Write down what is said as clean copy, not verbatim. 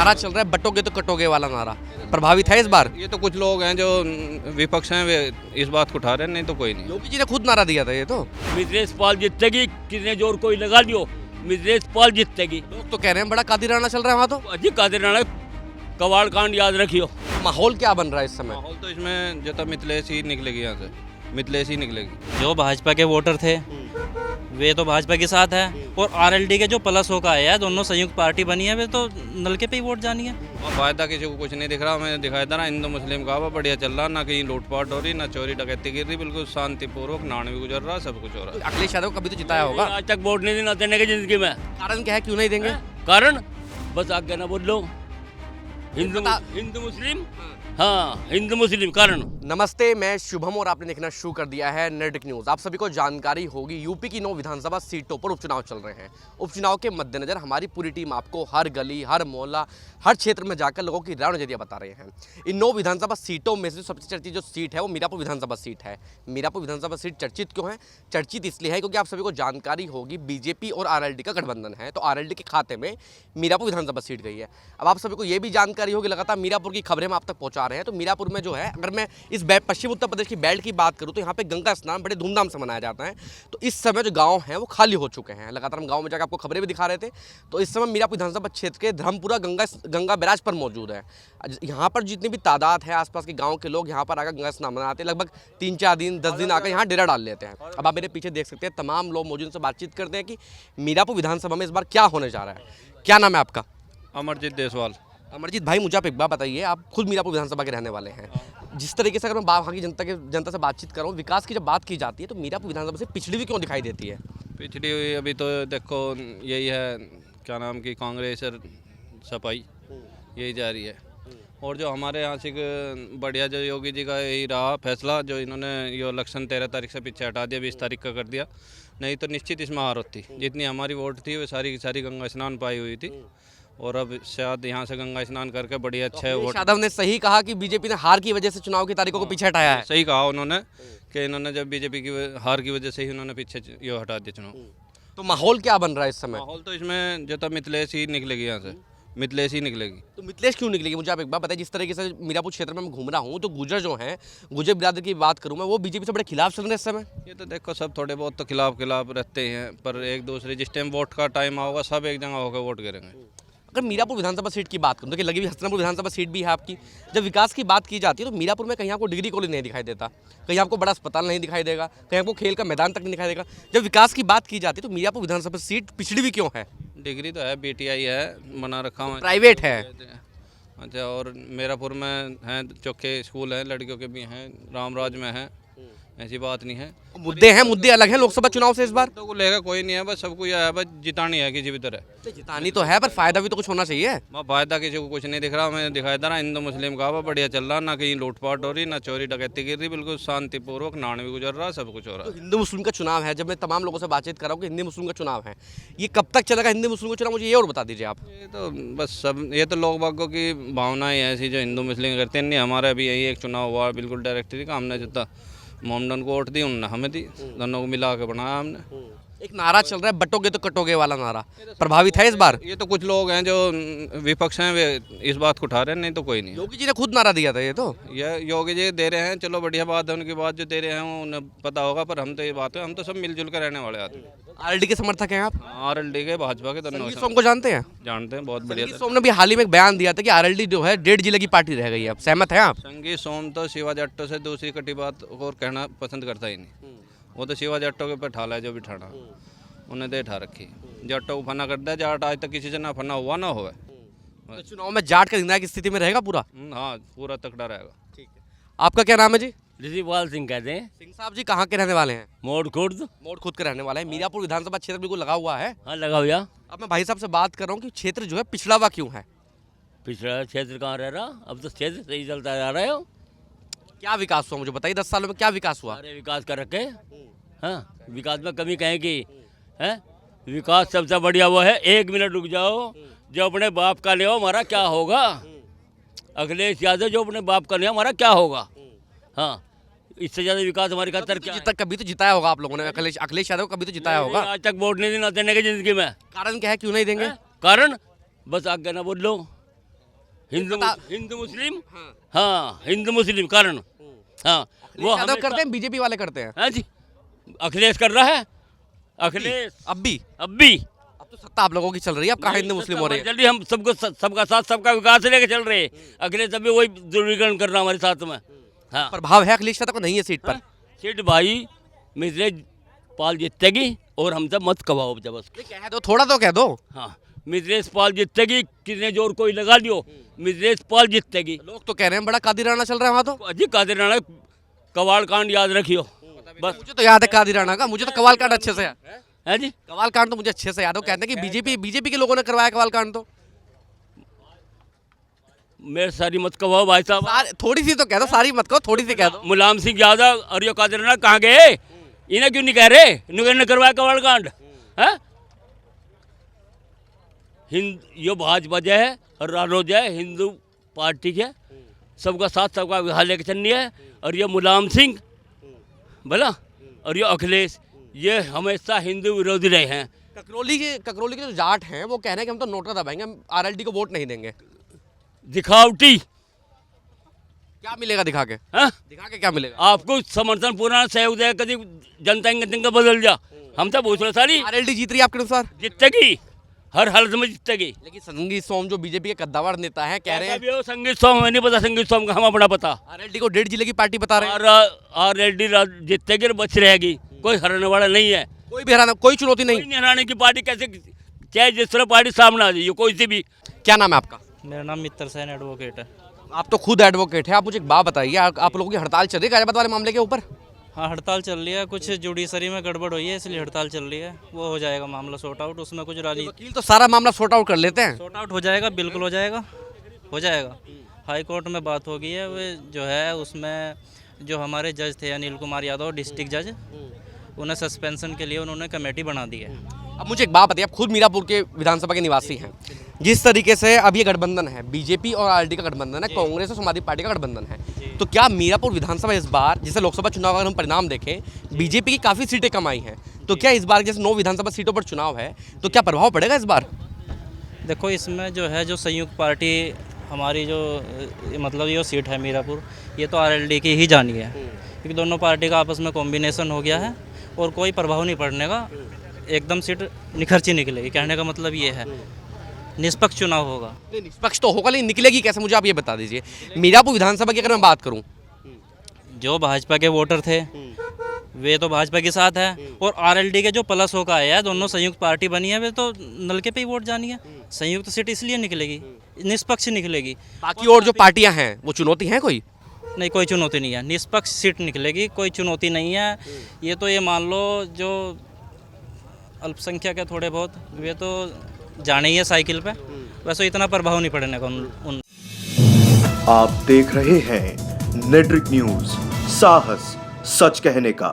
नारा चल रहा है बटोगे तो कटोगे वाला नारा, प्रभावित है इस बार? ये तो कुछ लोग हैं जो विपक्ष हैं, वे इस बात को उठा रहे हैं, नहीं तो कोई नहीं। योगी जी ने खुद नारा दिया था ये तो। मिथिलेश पाल जीतेगी, कितने जोर कोई लगा लियो, मिथिलेश पाल जीतेगी। लोग तो कह रहे हैं बड़ा कादिराना चल रहा है वहाँ तो। अजी कादिराना कवाड़ कांड याद रखियो। माहौल क्या बन रहा है इस समय? माहौल तो इसमें जो तो मिथिलेश ही निकलेगी, यहाँ से मिथिलेश ही निकलेगी। जो भाजपा के वोटर थे वे तो भाजपा के साथ है, और आरएलडी के जो प्लस हो का आया है, दोनों संयुक्त पार्टी बनी है, वे तो नलके पे ही वोट जानी है। और फायदा किसी को कुछ नहीं दिख रहा, हमें दिखाई दे रहा हिंदू मुस्लिम का बढ़िया चल रहा, ना कहीं लूटपाट हो रही, ना चोरी डकैती गिर रही, बिल्कुल शांतिपूर्वक नान भी गुजर रहा, सब कुछ हो रहा है। अखिलेश यादव कभी तो जिताया होगा, आज तक वोट नहीं देना देने की जिंदगी में। कारण क्या है, क्यों नहीं देंगे? कारण बस आगे ना बोल लो, हिंदू बता- हिंदू मुस्लिम, हाँ हिंदू मुस्लिम कारण। नमस्ते, मैं शुभम और आपने देखना शुरू कर दिया है नेटिक न्यूज़। आप सभी को जानकारी होगी यूपी की 9 विधानसभा सीटों पर उपचुनाव चल रहे हैं। उपचुनाव के मद्देनजर हमारी पूरी टीम आपको हर गली, हर मोहल्ला, हर क्षेत्र में जाकर लोगों की राय नजरिया बता रहे हैं। इन 9 विधानसभा सीटों में से सबसे चर्चित जो सीट है वो मीरापुर विधानसभा सीट है। मीरापुर विधानसभा सीट चर्चित क्यों है? चर्चित इसलिए है क्योंकि आप सभी को जानकारी होगी बीजेपी और आरएलडी का गठबंधन है, तो आरएलडी के खाते में मीरापुर विधानसभा सीट गई है। अब आप सभी को ये भी जानकारी होगी, लगातार मीरापुर की खबरें हम आप तक पहुंचा रहे हैं। तो मीरापुर में जो है, अगर मैं इस पश्चिम उत्तर प्रदेश की बेल्ट की बात करूं तो यहाँ पे गंगा स्नान बड़े धूमधाम से मनाया जाता है। तो इस समय जो गांव हैं वो खाली हो चुके हैं। लगातार हम गांव में जाकर आपको खबरें भी दिखा रहे थे। तो इस समय मीरापुर विधानसभा क्षेत्र के धर्मपुरा गंगा बैराज पर मौजूद है। यहाँ पर जितनी भी तादाद है आसपास के गाँव के लोग यहाँ पर आकर गंगा स्नान मनाते हैं। लगभग 3-4 दिन 10 दिन आकर यहाँ डेरा डाल लेते हैं। अब आप मेरे पीछे देख सकते हैं, तमाम लोग मौजूद से बातचीत करते हैं कि मीरापुर विधानसभा में इस बार क्या होने जा रहा है। क्या नाम है आपका? अमरजीत देसवाल। अमरजीत भाई, मुझे आप एक बात बताइए, आप खुद मीरापुर विधानसभा के रहने वाले हैं। जिस तरीके से अगर मैं वहाँ की जनता से बातचीत कर रहा हूँ, विकास की जब बात की जाती है तो मीरापुर विधानसभा से पिछड़ी भी क्यों दिखाई देती है? पिछड़ी हुई अभी तो देखो, यही है क्या नाम की कांग्रेस और सपाई, यही जा रही है। और जो हमारे यहाँ से बढ़िया जो योगी जी का यही रहा फैसला, जो इन्होंने ये इलेक्शन 13 तारीख से पीछे हटा दिया, 20 तारीख का कर दिया, नहीं तो निश्चित इसमें हार होती। जितनी हमारी वोट थी वो सारी की सारी गंगा स्नान पाई हुई थी, और अब शायद यहाँ से गंगा स्नान करके बढ़िया अच्छे वोट। यादव ने सही कहा कि बीजेपी ने हार की वजह से चुनाव की तारीखों को पीछे हटाया है। सही कहा उन्होंने कि इन्होंने जब बीजेपी की हार की वजह से ही उन्होंने पीछे ये हटा दिया चुनाव। तो माहौल क्या बन रहा है इस समय? माहौल तो इसमें जो तो मिथिलेश ही निकलेगी, यहाँ से मिथिलेश ही निकलेगी। तो मिथिलेश क्यों निकलेगी, मुझे आप एक बात बताइए। जिस तरीके से मीरापुर क्षेत्र में मैं घूम रहा हूँ तो गुर्जर जो हैं, गुर्जर बिरादरी की बात करूँ मैं, वो बीजेपी से बड़े खिलाफ चल रहे हैं इस समय। ये तो देखो सब थोड़े बहुत तो खिलाफ रहते हैं, पर एक दूसरे जिस टाइम वोट का टाइम होगा सब एक जगह होकर वोट करेंगे। अगर मीरापुर विधानसभा सीट की बात करूँ तो लगी हुई हसनपुर विधानसभा सीट भी है आपकी। जब विकास की बात की जाती है तो मीरापुर में कहीं आपको डिग्री कॉलेज नहीं दिखाई देता, कहीं आपको बड़ा अस्पताल नहीं दिखाई देगा, कहीं आपको खेल का मैदान तक नहीं दिखाई देगा। जब विकास की बात की जाती है तो मीरापुर विधानसभा सीट पिछड़ी भी क्यों है? डिग्री तो है, बीटीआई है, बना रखा हुआ प्राइवेट है। अच्छा, और मेरापुर में हैं चौके स्कूल हैं, लड़कियों के भी हैं, रामराज में है, ऐसी बात नहीं है। मुद्दे हैं, मुद्दे अलग हैं लोकसभा चुनाव से इस बार। तो को लेगा कोई नहीं है, बस सबको यह है बस जितानी है किसी भी तरह। तो जितानी तो है पर फायदा भी तो कुछ होना चाहिए। फायदा किसी को कुछ नहीं दिख रहा, हमें दिखाई दे रहा हिंदू मुस्लिम का बढ़िया चल रहा, ना कहीं लूटपाट हो रही, ना चोरी डकैती गिर रही, बिल्कुल शांतिपूर्वक नान भी गुजर रहा, सब कुछ हो रहा तो है। हिंदू मुस्लिम का चुनाव है, जब मैं तमाम लोगों से बातचीत कर रहा हूँ कि हिंदू मुस्लिम का चुनाव है, ये कब तक चलेगा हिंदू मुस्लिम का चुनाव, मुझे ये और बता दीजिए आप। ये तो बस सब, ये तो लोग बागों की भावनाएं ऐसी जो हिंदू मुस्लिम करते हैं। नहीं, हमारा अभी यही एक चुनाव हुआ बिल्कुल डायरेक्टली का, हमने जितना मोमडन को वोट दी उन्होंने हमें दी, दोनों को मिला के बनाया हमने। एक नारा चल रहा है बटोगे तो कटोगे वाला नारा, प्रभावित है इस बार? ये तो कुछ लोग हैं जो विपक्ष हैं, वे इस बात को उठा रहे हैं, नहीं तो कोई नहीं। योगी जी ने खुद नारा दिया था ये तो। ये योगी जी दे रहे हैं, चलो बढ़िया बात है, उनकी बात जो दे रहे हैं उन्हें पता होगा, पर हम तो ये बात है, हम तो सब मिलजुल कर रहने वाले आदमी। आरएलडी के समर्थक हैं आप? आरएलडी के, भाजपा के दोनों संगीत सोम को जानते हैं? जानते हैं, बहुत बढ़िया। संगीत सोम ने भी हाल ही में एक बयान दिया था कि आरएलडी जो है 1.5 जिले की पार्टी रह गई है। आप सहमत हैं आप? संगीत सोम तो शिवा जाट्टो से दूसरी कटी बात और कहना पसंद करता ही नहीं। वो तो शिवा जाट्टो के ऊपर ठाला है जो भी ठाना, उन्हें दे ठा रखी। जाट्टो को फना करता है, जाट आज तक किसी से ना फना हुआ ना हुआ। तो चुनाव में जाट का निर्णायक स्थिति में रहेगा पूरा? हाँ, पूरा तकड़ा रहेगा। ठीक है। आपका क्या नाम है जी? ऋषिपाल सिंह कहते हैं। सिंह साहब जी कहाँ के रहने वाले हैं? मोड़ खुर्द। मोड़ खुद के रहने वाले हैं। मीरापुर विधानसभा क्षेत्र बिल्कुल लगा हुआ है। हाँ लगा भैया। अब मैं भाई साहब से बात कर रहा हूँ कि क्षेत्र जो है पिछड़ा हुआ क्यों है? पिछड़ा क्षेत्र कहाँ रह रहा, अब तो क्षेत्र सही चलता जा रहा है। क्या विकास हुआ मुझे बताइए, 10 सालों में क्या विकास हुआ? सारे विकास कर रखे। हाँ, विकास में कमी कहें कि है, विकास सबसे बढ़िया वो है। 1 मिनट रुक जाओ, जो अपने बाप का ले हमारा क्या होगा। अखिलेश यादव जो अपने बाप का ले हमारा क्या होगा। हाँ, इससे ज्यादा विकास हमारी खातर क्या है? कभी तो जिताया होगा आप लोगों ने, अखिलेश यादव कभी तो जिताया होगा। आज तक वोट नहीं देना देने की जिंदगी में। कारण क्या है, क्यों नहीं देंगे? कारण बस आगे ना बोल लो, हिंदू मुस्लिम, हाँ हिंदू मुस्लिम कारण, हाँ वो यादव हमेशा- करते हैं, बीजेपी वाले करते हैं। हाँ जी, अखिलेश कर रहा है, अखिलेश अब भी अब तो सत्ता आप लोगों की चल रही है, अब कहाँ हिंदू मुस्लिम हो रही है? जल्दी हम सबको सबका साथ सबका विकास लेके चल रहे हैं। अखिलेश अभी वही ध्रुवीकरण कर रहा हमारे साथ में। हाँ प्रभाव है अखिलेश यादव को नहीं है सीट पर? सीट भाई मिथिलेश पाल जीतेगी और हमसे मत कबाओ जबरदस्त। कह दो, थोड़ा तो कह दो। हाँ मिथिलेश पाल जीतेगी, कितने जोर कोई लगा लियो, मिथिलेश पाल जीतेगी। लोग तो कह रहे हैं बड़ा कादिराना चल रहा है वहाँ तो। अजी कादिर राणा कवाड़ कांड याद रखियो बस। मुझे तो याद है कादिराना का, मुझे तो कवाल कांड अच्छे से है जी, कवाल कांड तो मुझे अच्छे से याद है। वो कहते हैं कि बीजेपी के लोगों ने करवाया कवाल कांड तो। मेरे सारी मत कबाओ भाई साहब। थोड़ी सी तो कह दो, सारी मत कहो, थोड़ी सी कह दो। मुलायम सिंह यादव और ये कादिर राणा कहाँ गए? इन्हें क्यों नहीं कह रहे? इन्होंने ने करवाया कवाड़ कांड है? ये भाजपा जो है और रालोद जो है हिंदू पार्टी है, सबका साथ सबका विकास लेके चलनी है। और ये मुलायम सिंह बोला और ये अखिलेश, ये हमेशा हिंदू विरोधी रहे हैं। ककरोली के जो जाट हैं वो कह रहे हैं कि हम तो नोटा दबाएंगे, हम आरएलडी को वोट नहीं देंगे। दिखावटी क्या मिलेगा दिखा के? हाँ, दिखा के क्या मिलेगा? आपको समर्थन पूरा सहयोग दे, कभी जनता का बदल जा। हम तो पूछ रहे सारी आरएलडी जीत रही है आपके अनुसार? जीतेगी, हर हालत में जीतेगी। लेकिन संगीत सोम जो बीजेपी के कद्दावर नेता हैं कह रहे हैं, भी हो संगीत सोम हमें नहीं पता, संगीत सोम का हम अपना पता। आरएलडी को 1.5 जिले की पार्टी बता रहे हैं। और रेड्डी जीतेगी और बच रहेगी, कोई हराने वाला नहीं है। कोई भी हराना, कोई चुनौती नहीं। कोई नहीं हराने की पार्टी, कैसे चाहे जिस तरह पार्टी सामने आ जाइए कोई सी भी। क्या नाम है आपका? मेरा नाम मित्तर सेन एडवोकेट है। आप तो खुद एडवोकेट है, आप मुझे एक बात बताइए, आप लोगों की हड़ताल चल रही है गाजियाबाद वाले मामले के ऊपर? हाँ हड़ताल चल रही है, कुछ जुडिशरी में गड़बड़ हुई है इसलिए हड़ताल चल रही है। वो हो जाएगा मामला सॉर्ट आउट, उसमें कुछ राली वकील तो सारा मामला सॉर्ट आउट कर लेते हैं। सॉर्ट आउट हो जाएगा, बिल्कुल हो जाएगा, हो जाएगा। हाई कोर्ट में बात हो गई है, वो जो है उसमें जो हमारे जज थे अनिल कुमार यादव डिस्ट्रिक्ट जज, उन्हें सस्पेंशन के लिए उन्होंने कमेटी बना दी है। अब मुझे एक बात बताइए, आप खुद मीरापुर के विधानसभा के निवासी हैं, जिस तरीके से अब ये गठबंधन है, बीजेपी और आरएलडी का गठबंधन है, कांग्रेस और समाजवादी पार्टी का गठबंधन है, तो क्या मीरापुर विधानसभा इस बार, जैसे लोकसभा चुनाव अगर हम परिणाम देखें, बीजेपी की काफ़ी सीटें कम आई हैं, तो क्या इस बार जैसे 9 विधानसभा सीटों पर चुनाव है, तो क्या प्रभाव पड़ेगा इस बार? देखो इसमें जो है जो संयुक्त पार्टी हमारी जो मतलब ये सीट है मीरापुर, ये तो आरएलडी की ही जानी है, क्योंकि दोनों पार्टी का आपस में कॉम्बिनेशन हो गया है और कोई प्रभाव नहीं पड़ने का, एकदम सीट निखरची निकलेगी। कहने का मतलब ये है निष्पक्ष चुनाव होगा। नहीं, निष्पक्ष तो होगा, लेकिन निकलेगी कैसे मुझे आप ये बता दीजिए। मीरापुर विधानसभा की अगर मैं बात करूं, जो भाजपा के वोटर थे वे तो भाजपा के साथ है, और आरएलडी के जो प्लस होकर आए हैं, दोनों संयुक्त पार्टी बनी है, वे तो नलके पे ही वोट जानी है। संयुक्त सीट इसलिए निकलेगी, निष्पक्ष निकलेगी। बाकी और जो पार्टियां हैं वो चुनौती हैं कोई? नहीं, कोई चुनौती नहीं है, निष्पक्ष सीट निकलेगी, कोई चुनौती नहीं है। ये तो ये मान लो जो अल्पसंख्यक है थोड़े बहुत, वे तो जाने ही है साइकिल पे, वैसे इतना प्रभाव नहीं पड़ने का उन। आप देख रहे हैं नेट्रिक न्यूज, साहस सच कहने का।